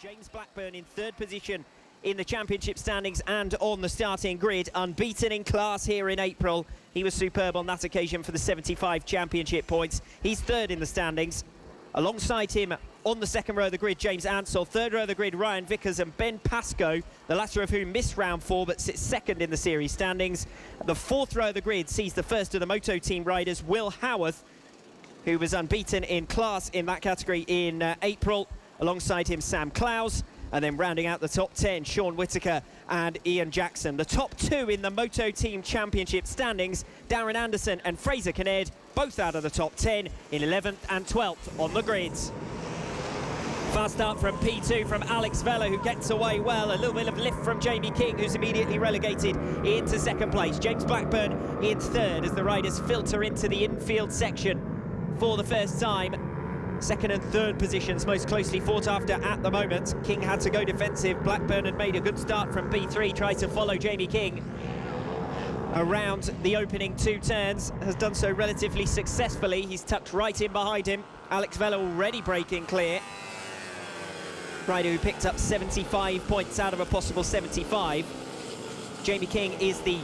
James Blackburn in third position in the championship standings and on the starting grid, unbeaten in class here in April. He was superb on that occasion for the 75 championship points. He's third in the standings. Alongside him on the second row of the grid, James Ansell. Third row of the grid, Ryan Vickers and Ben Pascoe, the latter of whom missed round 4 but sits second in the series standings. The fourth row of the grid sees the first of the MotoTeam riders, Will Howarth, who was unbeaten in class in that category in April. Alongside him, Sam Clowes. And then rounding out the top 10, Sean Whittaker and Ian Jackson. The top 2 in the MotoTeam Championship standings, Darren Anderson and Fraser Kinnaird, both out of the top 10 in 11th and 12th on the grids. Fast start from P2 from Alex Vella, who gets away well. A little bit of lift from Jamie King, who's immediately relegated into second place. James Blackburn in third as the riders filter into the infield section for the first time. Second and third positions most closely fought after at the moment. King had to go defensive. Blackburn had made a good start from P3, tried to follow Jamie King around the opening 2 turns, has done so relatively successfully. He's tucked right in behind him. Alex Vella already breaking clear. Rider who picked up 75 points out of a possible 75. Jamie King is the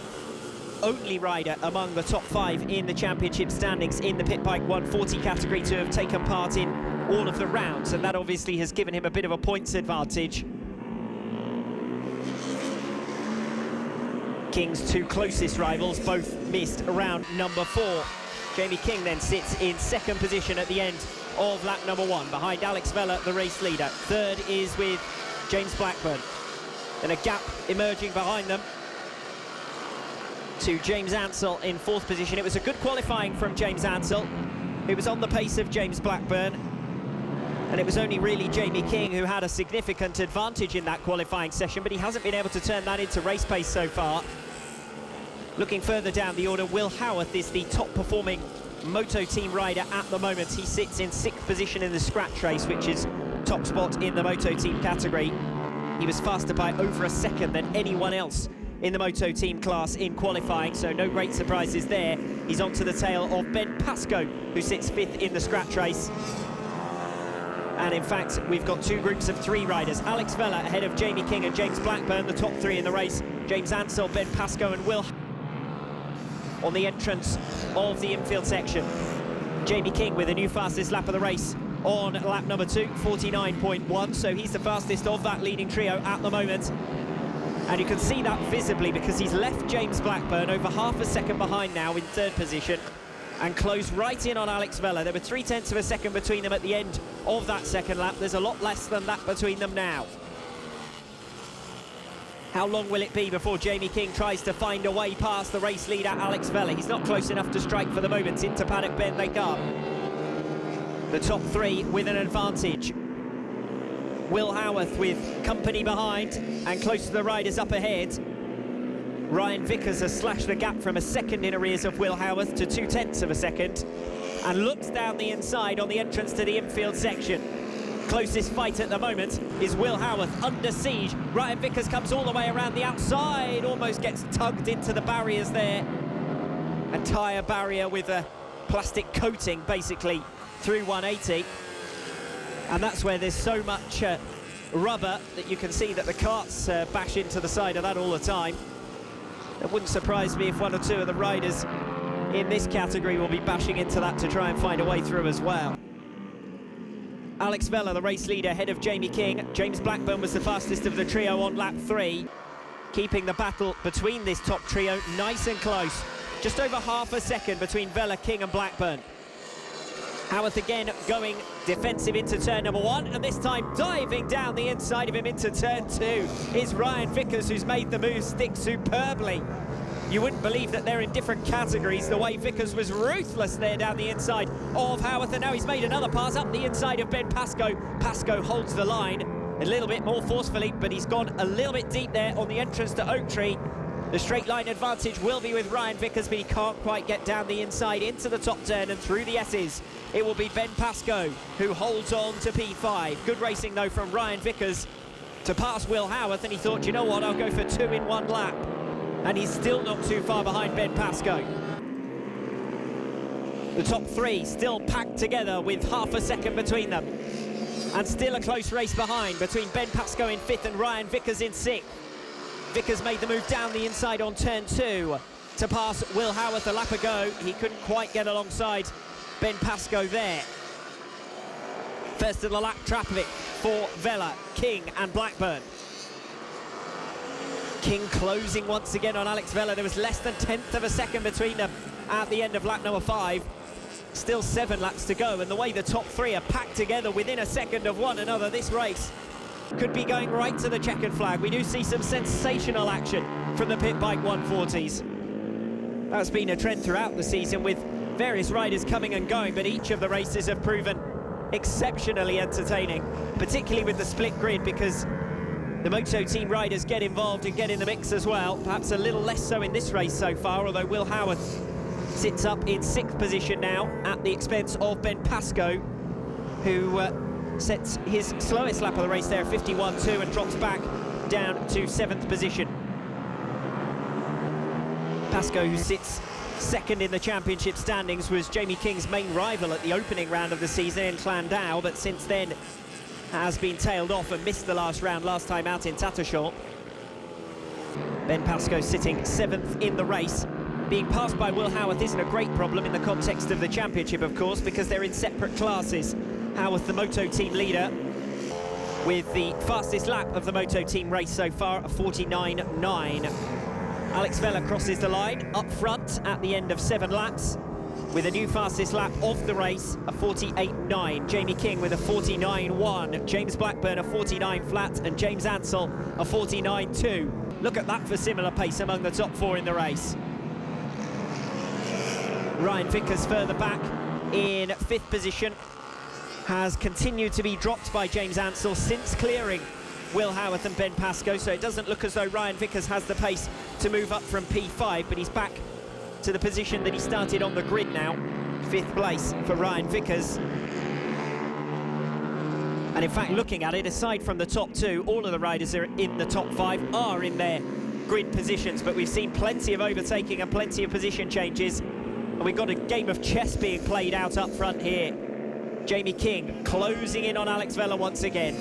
only rider among the top 5 in the championship standings in the Pitbike 140 category to have taken part in all of the rounds, and that obviously has given him a bit of a points advantage. King's 2 closest rivals both missed round number 4. Jamie King then sits in second position at the end of lap number 1, behind Alex Vella, the race leader. Third is with James Blackburn. And a gap emerging behind them to James Ansell in 4th position. It was a good qualifying from James Ansell, who was on the pace of James Blackburn, and it was only really Jamie King who had a significant advantage in that qualifying session, but he hasn't been able to turn that into race pace so far. Looking further down the order, Will Howarth is the top performing MotoTeam rider at the moment. He sits in 6th position in the scratch race, which is top spot in the MotoTeam category. He was faster by over a second than anyone else in the MotoTeam class in qualifying, so no great surprises there. He's onto the tail of Ben Pascoe, who sits 5th in the scratch race. And in fact, we've got 2 groups of 3 riders. Alex Vella ahead of Jamie King and James Blackburn, the top 3 in the race. James Ansell, Ben Pascoe and Will on the entrance of the infield section. Jamie King with a new fastest lap of the race on lap number 2, 49.1, so he's the fastest of that leading trio at the moment. And you can see that visibly because he's left James Blackburn over half a second behind now in 3rd position and closed right in on Alex Vella. There were 0.3 of a second between them at the end of that second lap. There's a lot less than that between them now. How long will it be before Jamie King tries to find a way past the race leader Alex Vella? He's not close enough to strike for the moment. Into paddock bend they come. The top 3 with an advantage. Will Howarth with company behind and close to the riders up ahead. Ryan Vickers has slashed the gap from a second in arrears of Will Howarth to 0.2 of a second and looks down the inside on the entrance to the infield section. Closest fight at the moment is Will Howarth under siege. Ryan Vickers comes all the way around the outside, almost gets tugged into the barriers there. A tyre barrier with a plastic coating basically through 180. And that's where there's so much rubber that you can see that the carts bash into the side of that all the time. It wouldn't surprise me if 1 or 2 of the riders in this category will be bashing into that to try and find a way through as well. Alex Vella, the race leader, ahead of Jamie King. James Blackburn was the fastest of the trio on lap 3, keeping the battle between this top trio nice and close. Just over half a second between Vella, King and Blackburn. Howarth again going defensive into turn number 1, and this time diving down the inside of him into turn 2 is Ryan Vickers, who's made the move stick superbly. You wouldn't believe that they're in different categories, the way Vickers was ruthless there down the inside of Howarth, and now he's made another pass up the inside of Ben Pascoe. Pascoe holds the line a little bit more forcefully, but he's gone a little bit deep there on the entrance to Oak Tree. The straight line advantage will be with Ryan Vickers, but he can't quite get down the inside into the top turn and through the S's. It will be Ben Pascoe who holds on to P5. Good racing though from Ryan Vickers to pass Will Howarth, and he thought, you know what, I'll go for 2 in 1 lap. And he's still not too far behind Ben Pascoe. The top 3 still packed together with half a second between them. And still a close race behind between Ben Pascoe in 5th and Ryan Vickers in 6th. Vickers made the move down the inside on turn 2 to pass Will Howarth a lap ago. He couldn't quite get alongside Ben Pascoe there. First of the lap traffic for Vella, King and Blackburn. King closing once again on Alex Vella. There was less than 1/10 of a second between them at the end of lap number 5. Still 7 laps to go, and the way the top 3 are packed together within a second of one another, this race could be going right to the checkered flag. We do see some sensational action from the Pitbike 140s. That's been a trend throughout the season with various riders coming and going, but each of the races have proven exceptionally entertaining, particularly with the split grid, because the MotoTeam riders get involved and get in the mix as well. Perhaps a little less so in this race so far, although Will Howarth sits up in 6th position now at the expense of Ben Pascoe, who sets his slowest lap of the race there, 51.2, and drops back down to 7th position. Pascoe, who sits 2nd in the championship standings, was Jamie King's main rival at the opening round of the season in Clandau, but since then has been tailed off and missed the last round last time out in Tattershall. Ben Pascoe sitting 7th in the race. Being passed by Will Howarth isn't a great problem in the context of the championship, of course, because they're in separate classes. Howarth, the MotoTeam leader, with the fastest lap of the MotoTeam race so far, a 49.9. Alex Vella crosses the line up front at the end of 7 laps with a new fastest lap of the race, a 48.9. Jamie King with a 49.1. James Blackburn a 49 flat, and James Ansell a 49.2. Look at that for similar pace among the top 4 in the race. Ryan Vickers further back in 5th position, has continued to be dropped by James Ansell since clearing Will Howarth and Ben Pascoe, so it doesn't look as though Ryan Vickers has the pace to move up from P5, but he's back to the position that he started on the grid now. 5th place for Ryan Vickers. And in fact, looking at it, aside from the top 2, all of the riders are in the top 5 are in their grid positions, but we've seen plenty of overtaking and plenty of position changes. And we've got a game of chess being played out up front here. Jamie King closing in on Alex Vella once again.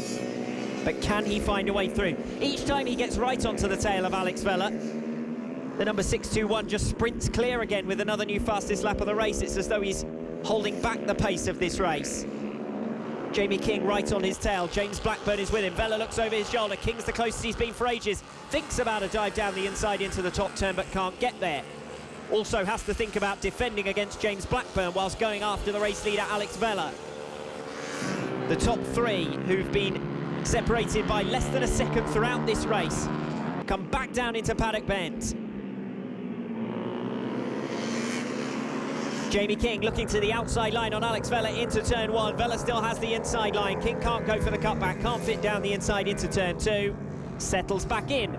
But can he find a way through? Each time he gets right onto the tail of Alex Vella, the number 621 just sprints clear again with another new fastest lap of the race. It's as though he's holding back the pace of this race. Jamie King right on his tail. James Blackburn is with him. Vella looks over his shoulder. King's the closest he's been for ages. Thinks about a dive down the inside into the top turn, but can't get there. Also has to think about defending against James Blackburn whilst going after the race leader Alex Vella. The top 3, who've been separated by less than a second throughout this race, come back down into Paddock Bend. Jamie King looking to the outside line on Alex Vella into turn 1. Vella still has the inside line. King can't go for the cutback, can't fit down the inside into turn 2. Settles back in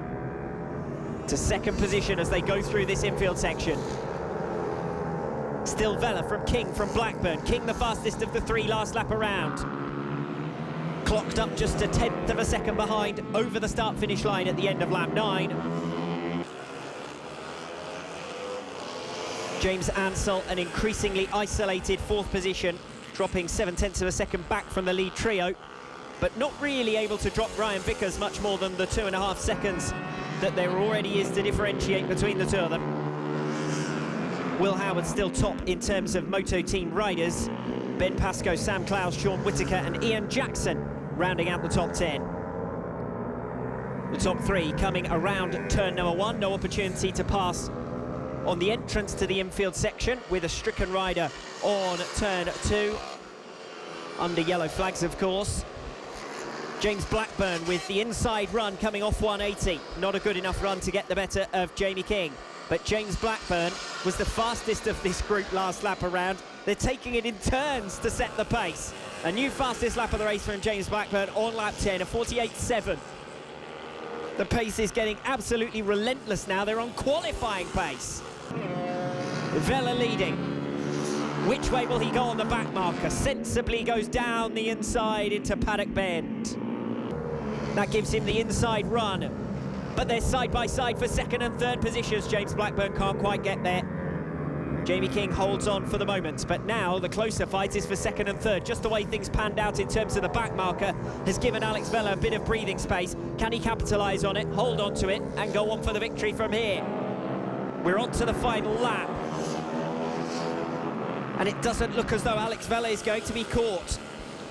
to 2nd position as they go through this infield section. Still Vella from King from Blackburn. King the fastest of the 3 last lap around. Clocked up just a 1/10 of a second behind over the start-finish line at the end of lap 9. James Ansell, an increasingly isolated 4th position, dropping 7/10 of a second back from the lead trio, but not really able to drop Ryan Vickers much more than the 2.5 seconds that there already is to differentiate between the 2 of them. Will Howard still top in terms of MotoTeam riders. Ben Pascoe, Sam Clowes, Sean Whittaker and Ian Jackson rounding out the top 10. The top 3 coming around turn number 1. No opportunity to pass on the entrance to the infield section, with a stricken rider on turn 2. Under yellow flags, of course. James Blackburn with the inside run coming off 180. Not a good enough run to get the better of Jamie King. But James Blackburn was the fastest of this group last lap around. They're taking it in turns to set the pace. A new fastest lap of the race from James Blackburn on lap 10, a 48.7. The pace is getting absolutely relentless now. They're on qualifying pace. Vella leading. Which way will he go on the back marker? Sensibly goes down the inside into Paddock Bend. That gives him the inside run. But they're side by side for 2nd and 3rd positions. James Blackburn can't quite get there. Jamie King holds on for the moment, but now the closer fight is for second and third. Just the way things panned out in terms of the back marker has given Alex Vella a bit of breathing space. Can he capitalise on it, hold on to it, and go on for the victory from here? We're on to the final lap. And it doesn't look as though Alex Vella is going to be caught.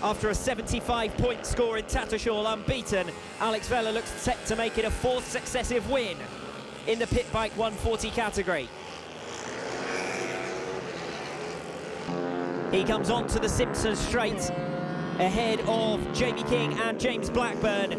After a 75-point score in Tattershall unbeaten, Alex Vella looks set to make it a fourth successive win in the Pitbike 140 category. He comes on to the Simpsons straight ahead of Jamie King and James Blackburn.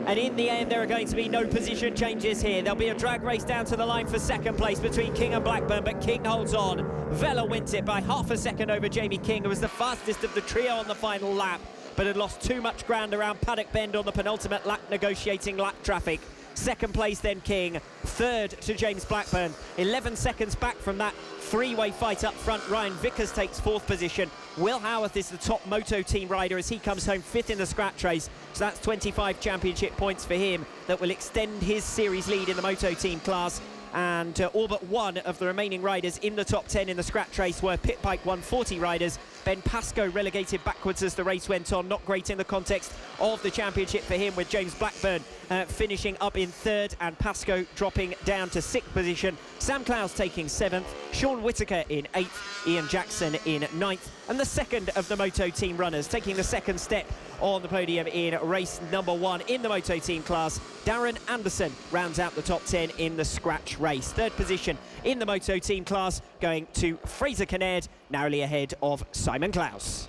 And in the end, there are going to be no position changes here. There'll be a drag race down to the line for second place between King and Blackburn, but King holds on. Vella wins it by half a second over Jamie King, who was the fastest of the trio on the final lap, but had lost too much ground around Paddock Bend on the penultimate lap, negotiating lap traffic. Second place then King, third to James Blackburn. 11 seconds back from that three-way fight up front. Ryan Vickers takes fourth position. Will Howarth is the top MotoTeam rider as he comes home fifth in the scratch race. So that's 25 championship points for him that will extend his series lead in the MotoTeam class. And all but one of the remaining riders in the top 10 in the scratch race were Pitbike 140 riders. Ben Pascoe relegated backwards as the race went on. Not great in the context of the championship for him, with James Blackburn finishing up in third and Pascoe dropping down to sixth position. Sam Clowes taking seventh, Sean Whittaker in eighth, Ian Jackson in ninth, and the second of the MotoTeam runners taking the second step on the podium in race number one in the MotoTeam class. Darren Anderson rounds out the top 10 in the scratch race. Third position in the MotoTeam class going to Fraser Kinnaird, narrowly ahead of Simon Clowes.